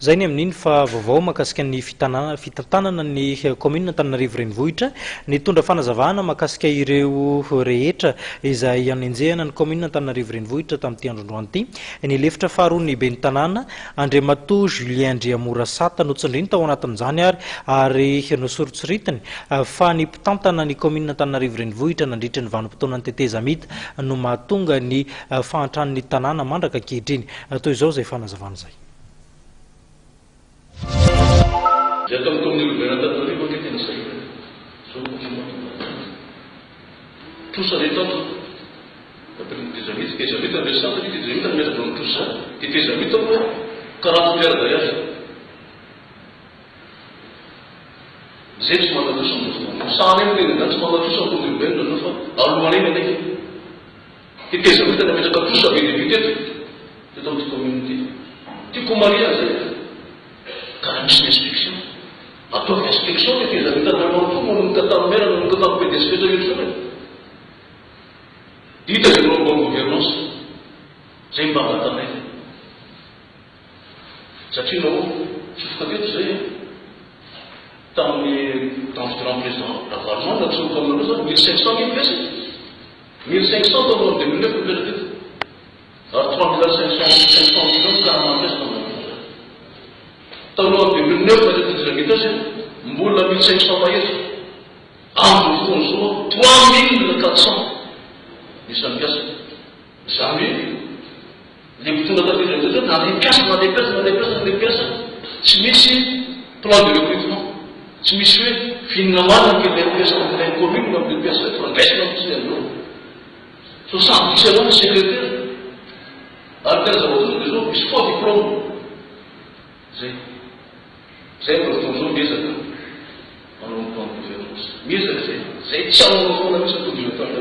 zay ny amin'iny fa vaovao makasika ny fitantanana ny commune Antananarivo renivohitra ny tondra fanazavana makasika ireo rehetra izay anenjehana ny commune Antananarivo renivohitra tamin'ity androandroany ity ny lefitra faharoa ny ben'ny tanàna Andriamatoa Julien Andriamorasata notsindriny tao anatin'izany ary nosoritsoritiny fa ny mpitantana ny commune Antananarivo renivohitra nandritra ny vanim-potoana ny teteza mita no mahatonga ny fahantrany tanàna mandraka ankehitriny toy izao zay fanazavana zay. J'ai comme communiqué dans la République qui était tout ça est tout. Des amis qui habitent dans le centre, des amis dans le tout ça, et des amis dans le 40 heures d'ailleurs. J'ai demandé de son ça a été dans ce moment tout ça pour le bien de nous faire. Alors on est né. Et des amis dans le tout ça bien évité de notre communauté. Tu comment dire car une inspection. A tua inspection que les habitants de mon tour n'ont pas tant mer, n'ont pas tant de despêches de semaine. Dites que nous bonne gouvernance, c'est une barre à ça tue nous, je ferai que c'est dans le président, la Parlement, nous sommes comme nous, 1500 000 personnes. 1500 dans le 2009, vous verrez. Alors 500 millions, 40 personnes. Dans le 2009, vous avez des habitations, vous avez 1500 maillots. En vous 3400. Ils sont bien. Jamais. Les boutons de dans des pièces, dans des pièces, dans des pièces, dans des pièces. Si monsieur, plan de recrutement. Si monsieur, finalement, que les pièces sont des communes, comme des pièces, dans des pièces, dans 70 ans, secrétaire. Après, ça va tout les autres, il faut diplôme. C'est un professeur bien certain. On ne peut pas faire ça. Mieux c'est ça. C'est ça, on a mis ça tout le temps.